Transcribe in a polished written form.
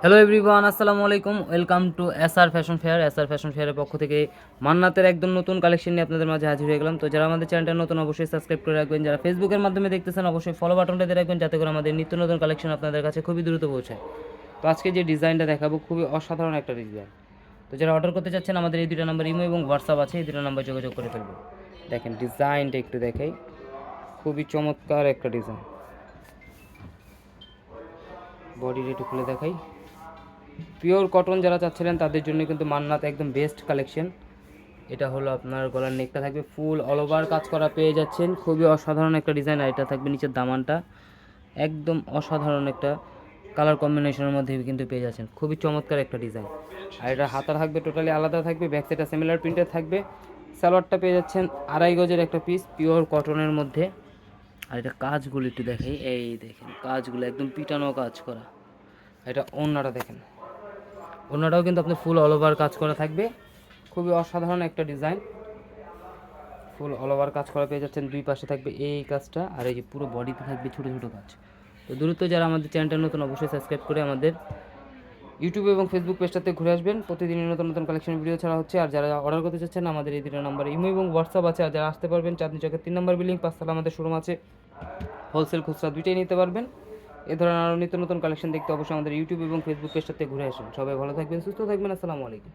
Hello everyone, আসসালামু আলাইকুম। Welcome to SR fashion fair. SR fashion ফেয়ারের পক্ষ থেকে মান্নাতের একদম নতুন কালেকশন নিয়ে আপনাদের মাঝে হাজির হয়ে গেলাম। তো যারা আমাদের চ্যানেলটা নতুন অবশ্যই সাবস্ক্রাইব করে রাখবেন, যারা ফেসবুকের মাধ্যমে দেখতেছেন অবশ্যই ফলো বাটনটা দিয়ে রাখবেন, যাতে করে আমাদের নিত্য নতুন কালেকশন আপনাদের কাছে খুবই দ্রুত পৌঁছায়। তো আজকে যে ডিজাইনটা দেখাবো খুবই অসাধারণ একটা ডিজাইন। তো যারা অর্ডার করতে চাচ্ছেন আমাদের এই দুটো নাম্বার ইমো এবং হোয়াটসঅ্যাপ আছে, এই দুটো নাম্বার যোগাযোগ করে ফেলবেন। দেখেন ডিজাইনটা একটু দেখাই, খুবই চমৎকার একটা ডিজাইন। বডিটা একটু খুলে দেখাই। পিওর কটন যারা চাচ্ছিলেন তাদের জন্য কিন্তু মান্নাত একদম বেস্ট কালেকশন। এটা হলো আপনার গলার নেকটা থাকবে ফুল অল ওভার কাজ করা পেয়ে যাচ্ছেন, খুবই অসাধারণ একটা ডিজাইন। আর এটা থাকবে নিচের দামানটা একদম অসাধারণ একটা কালার কম্বিনেশনের মধ্যে কিন্তু পেয়ে যাচ্ছেন, খুবই চমৎকার একটা ডিজাইন। আর এটা হাতা থাকবে টোটালি আলাদা থাকবে, ব্যাক সাইডটা সিমিলার প্রিন্টের থাকবে। সালোয়ারটা পেয়ে যাচ্ছেন 2.5 গজের একটা পিস পিওর কটনের মধ্যে। আর এটা কাজগুলো একটু দেখাই, এই দেখেন কাজগুলো একদম পিটানো কাজ করা। এটা ওড়নাটা দেখেন, ওড়নাটাও কিন্তু আপনার ফুল অল ওভার কাজ করা থাকবে, খুবই অসাধারণ একটা ডিজাইন। ফুল অল ওভার কাজ করা পেয়ে যাচ্ছেন, দুই পাশে থাকবে এই কাজটা, আর এই যে পুরো বডিতে থাকবে ছোটো ছোটো কাজ। তো দ্রুত যারা আমাদের চ্যানেলটা নতুন অবশ্যই সাবস্ক্রাইব করে আমাদের ইউটিউব এবং ফেসবুক পেজটাতে ঘুরে আসবেন, প্রতিদিনই নতুন নতুন কালেকশন ভিডিও ছাড়া হচ্ছে। আর যারা অর্ডার করতে চাচ্ছেন আমাদের এই দুটো নাম্বার ইমো এবং হোয়াটসঅ্যাপ আছে। আর যারা আসতে পারবেন চাঁদনি চকের 3 নম্বর বিল্ডিং 5 তলা আমাদের শোরুম আছে, হোলসেল খুচরা দুইটাই নিতে পারবেন। এ ধরনের আরও নিত্য নতুন কালেকশন দেখতে অবশ্যই আমাদের ইউটিউব এবং ফেসবুক পেজটাতে ঘুরে আসুন। সবাই ভালো থাকবেন, সুস্থ থাকবেন, আসসালামু আলাইকুম।